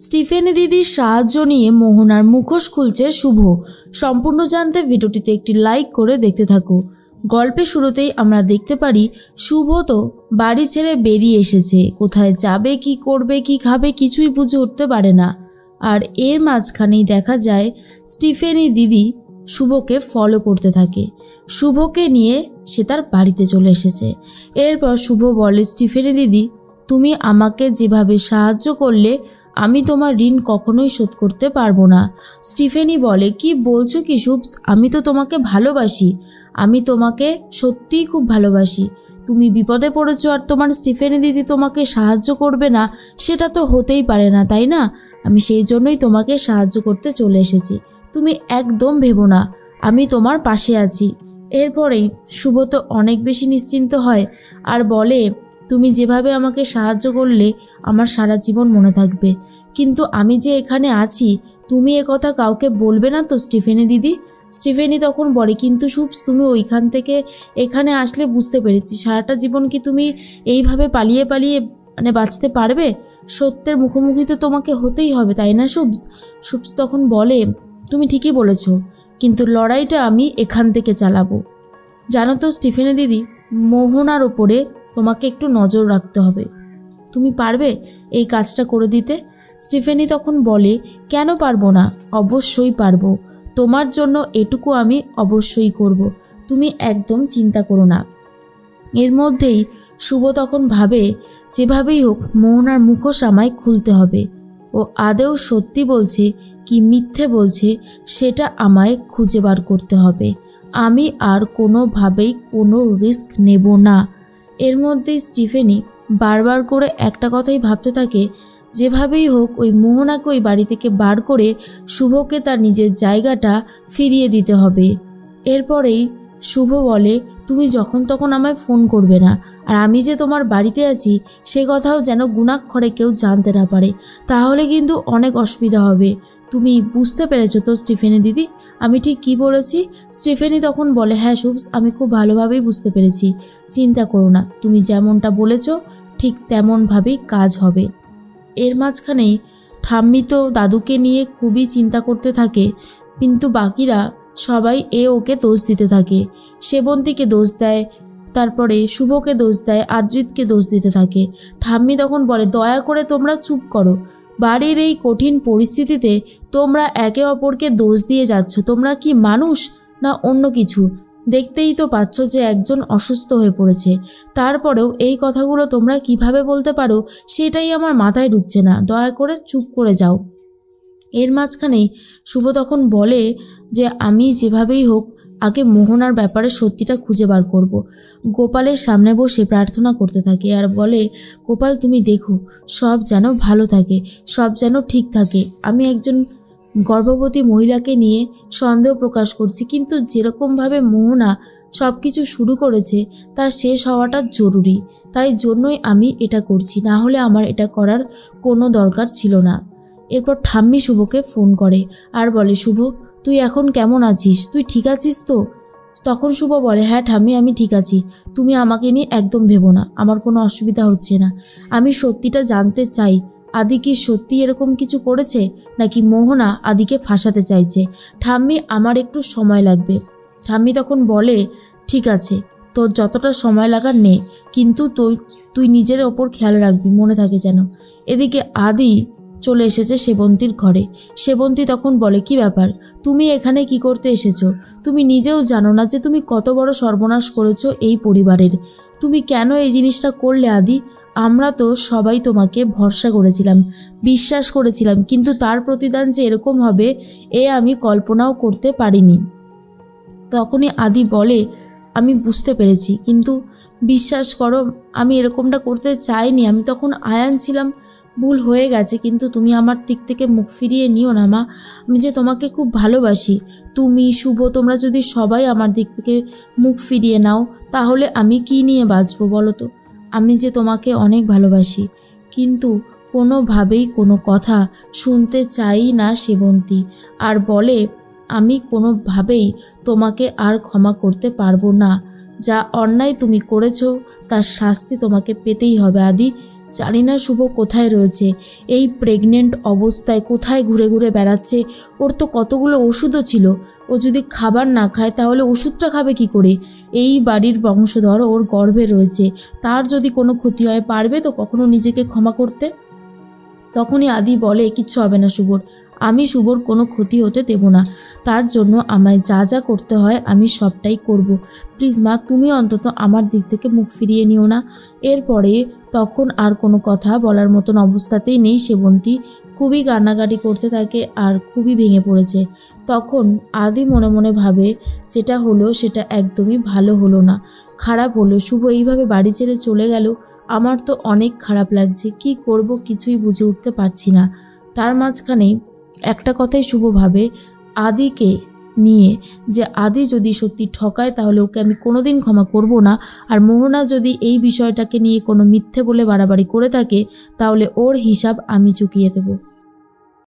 স্টিফেনি দিদির সাহায্য নিয়ে মোহনার মুখোশ খুলছে শুভ। সম্পূর্ণ জানতে ভিডিওটিতে একটি লাইক করে দেখতে থাকো। গল্পের শুরুতেই আমরা দেখতে পারি শুভ তো বাড়ি ছেড়ে বেরিয়ে এসেছে। কোথায় যাবে, কি করবে, কি খাবে কিছুই বুঝে উঠতে পারে না। আর এর মাঝখানেই দেখা যায় স্টিফেনি দিদি শুভকে ফলো করতে থাকে। শুভকে নিয়ে সে তার বাড়িতে চলে এসেছে। এরপর শুভ বলে, স্টিফেনি দিদি, তুমি আমাকে যেভাবে সাহায্য করলে আমি তোমার ঋণ কখনোই শোধ করতে পারবো না। স্টিফেনি বলে, কি বলছো কি শুভস, আমি তো তোমাকে ভালোবাসি, আমি তোমাকে সত্যিই খুব ভালোবাসি। তুমি বিপদে পড়েছো আর তোমার স্টিফেনি দিদি তোমাকে সাহায্য করবে না, সেটা তো হতেই পারে না, তাই না? আমি সেই জন্যই তোমাকে সাহায্য করতে চলে এসেছি। তুমি একদম ভেবো না, আমি তোমার পাশে আছি। এরপরেই শুভ তো অনেক বেশি নিশ্চিন্ত হয় আর বলে, তুমি যেভাবে আমাকে সাহায্য করলে আমার সারা জীবন মনে থাকবে। কিন্তু আমি যে এখানে আছি, তুমি একথা কাউকে বলবে না তো স্টিফেনি দিদি? স্টিফেনি তখন বলে, কিন্তু শুভস, তুমি ওইখান থেকে এখানে আসলে বুঝতে পেরেছি সারাটা জীবন কি তুমি এইভাবে পালিয়ে পালিয়ে বাঁচতে পারবে? সত্যের মুখোমুখি তো তোমাকে হতেই হবে, তাই না শুভস? শুভস তখন বলে, তুমি ঠিকই বলেছ, কিন্তু লড়াইটা আমি এখান থেকে চালাবো। জানো তো স্টিফেনি দিদি, মোহনার ওপরে তোমাকে একটু নজর রাখতে হবে। তুমি পারবে এই কাজটা করে দিতে? স্টিফেনি তখন বলে, কেন পারবো না, অবশ্যই পারবো। তোমার জন্য এটুকু আমি অবশ্যই করব, তুমি একদম চিন্তা করো না। এর মধ্যেই শুভ তখন ভাবে, যেভাবেই হোক মোহনার মুখোশ আমায় খুলতে হবে। ও আদেও সত্যি বলছে কি মিথ্যে বলছে সেটা আমায় খুঁজে বার করতে হবে। আমি আর কোনোভাবেই কোনো রিস্ক নেব না। এর মধ্যেই স্টিফেনি বারবার করে একটা কথাই ভাবতে থাকে, যেভাবেই হোক ওই মোহনাকে ওই বাড়ি থেকে বার করে শুভকে তার নিজের জায়গাটা ফিরিয়ে দিতে হবে। এরপরেই শুভ বলে, তুমি যখন তখন আমায় ফোন করবে না, আর আমি যে তোমার বাড়িতে আছি সে কথাও যেন গুণাক্ষরে কেউ জানতে না পারে, তাহলে কিন্তু অনেক অসুবিধা হবে। তুমি বুঝতে পেরেছো তো স্টিফেনি দিদি, আমি ঠিক কি বলেছি? স্টিফেনি তখন বলে, হ্যাঁ শুভস, আমি খুব ভালোভাবেই বুঝতে পেরেছি, চিন্তা করো না, তুমি যেমনটা বলেছো ঠিক তেমনভাবেই কাজ হবে। এর মাঝখানেই ঠাম্মি তো দাদুকে নিয়ে খুবই চিন্তা করতে থাকে, কিন্তু বাকিরা সবাই ওকে দোষ দিতে থাকে। সেবন্তীকে দোষ দেয়, তারপরে শুভকে দোষ দেয়, আদ্রিতকে দোষ দিতে থাকে। ঠাম্মি তখন বলে, দয়া করে তোমরা চুপ করো, বাড়ির এই কঠিন পরিস্থিতিতে তোমরা একে অপরকে দোষ দিয়ে যাচ্ছ। তোমরা কি মানুষ না অন্য কিছু? দেখতেই তো পাচ্ছ যে একজন অসুস্থ হয়ে পড়েছে, তারপরেও এই কথাগুলো তোমরা কিভাবে বলতে পারো সেটাই আমার মাথায় ঢুকছে না, দয়া করে চুপ করে যাও। এর মাঝখানেই শুভ তখন বলে যে আমি যেভাবেই হোক আগে মোহনার ব্যাপারে সত্যিটা খুঁজে বার করব। গোপালের সামনে বসে প্রার্থনা করতে থাকে আর বলে, গোপাল তুমি দেখো সব যেন ভালো থাকে, সব যেন ঠিক থাকে। আমি একজন গর্ভবতী মহিলাকে নিয়ে সন্দেহ প্রকাশ করছি, কিন্তু যেরকমভাবে মোহনা সব কিছু শুরু করেছে তা শেষ হওয়াটা জরুরি, তাই জন্যই আমি এটা করছি, না হলে আমার এটা করার কোনো দরকার ছিল না। এরপর ঠাম্মি শুভকে ফোন করে আর বলে, শুভ তুই এখন কেমন আছিস, তুই ঠিক আছিস তো? তখন শুভ বলে, হ্যাঁ ঠাম্মি, আমি ঠিক আছি, তুমি আমাকে নিয়ে একদম ভেবো না, আমার কোনো অসুবিধা হচ্ছে না। আমি সত্যিটা জানতে চাই, আদি কি সত্যি এরকম কিছু করেছে নাকি মোহনা আদিকে ফাঁসাতে চাইছে? ঠাম্মি, আমার একটু সময় লাগবে। ঠাম্মি তখন বলে, ঠিক আছে, তোর যতটা সময় লাগার নে, কিন্তু তুই নিজের ওপর খেয়াল রাখবি, মনে থাকে যেন। এদিকে আদি চলে এসেছে সেবন্তীর ঘরে। সেবন্তী তখন বলে, কি ব্যাপার, তুমি এখানে কি করতে এসেছো? তুমি নিজেও জানো না যে তুমি কত বড় সর্বনাশ করেছো এই পরিবারের। তুমি কেন এই জিনিসটা করলে আদি? আমরা তো সবাই তোমাকে ভরসা করেছিলাম, বিশ্বাস করেছিলাম, কিন্তু তার প্রতিদান যে এরকম হবে আমি কল্পনাও করতে পারিনি। তখনই আদি বলে, আমি বুঝতে পেরেছি, কিন্তু বিশ্বাস করো আমি এরকমটা করতে চাইনি, আমি তখন আয়ান ছিলাম, ভুল হয়ে গেছে, কিন্তু তুমি আমার দিক থেকে মুখ ফিরিয়ে নিও না মা, আমি যে তোমাকে খুব ভালোবাসি। তুমি শুভ তোমরা যদি সবাই আমার দিক থেকে মুখ ফিরিয়ে নাও তাহলে আমি কি নিয়ে বাঁচবো বলো তো? আমি যে তোমাকে অনেক ভালোবাসি। কিন্তু কোনোভাবেই কোনো কথা শুনতে চাই না সেবন্তী, আর বলে, আমি কোনোভাবেই তোমাকে আর ক্ষমা করতে পারবো না। যা অন্যায় তুমি করেছো তার শাস্তি তোমাকে পেতেই হবে আদি। জানি না শুভ কোথায় রয়েছে, এই প্রেগনেন্ট অবস্থায় কোথায় ঘুরে ঘুরে বেড়াচ্ছে। ওর তো কতগুলো ওষুধও ছিল, ও যদি খাবার না খায় তাহলে ওষুধটা খাবে কি করে? এই বাড়ির বংশধর ওর গর্ভে রয়েছে, তার যদি কোনো ক্ষতি হয় পারবে তো কখনো নিজেকে ক্ষমা করতে? তখনই আদি বলে, কিচ্ছু হবে না শুভর, আমি শুভর কোনো ক্ষতি হতে দেব না। তার জন্য আমায় যা যা করতে হয় আমি সবটাই করব। প্লিজ মা, তুমি অন্তত আমার দিক থেকে মুখ ফিরিয়ে নিও না। এরপরে তখন আর কোনো কথা বলার মতন অবস্থাতেই নেই সেবন্তী। খুবই কান্নাকাটি করতে থাকে আর খুবই ভেঙে পড়েছে। তখন আদি মনে মনে ভাবে, যেটা হলো সেটা একদমই ভালো হলো না, খারাপ হলো। শুভ এইভাবে বাড়ি ছেড়ে চলে গেল, আমার তো অনেক খারাপ লাগছে, কি করব কিছুই বুঝে উঠতে পারছি না। তার মাঝখানে একটা কথাই শুভ ভাবে আদিকে নিয়ে, যে আদি যদি সত্যি ঠকায় তাহলে ওকে আমি কোনোদিন ক্ষমা করব না, আর মোহনা যদি এই বিষয়টাকে নিয়ে কোনো মিথ্যে বলে বাড়াবাড়ি করে থাকে তাহলে ওর হিসাব আমি চুকিয়ে দেব।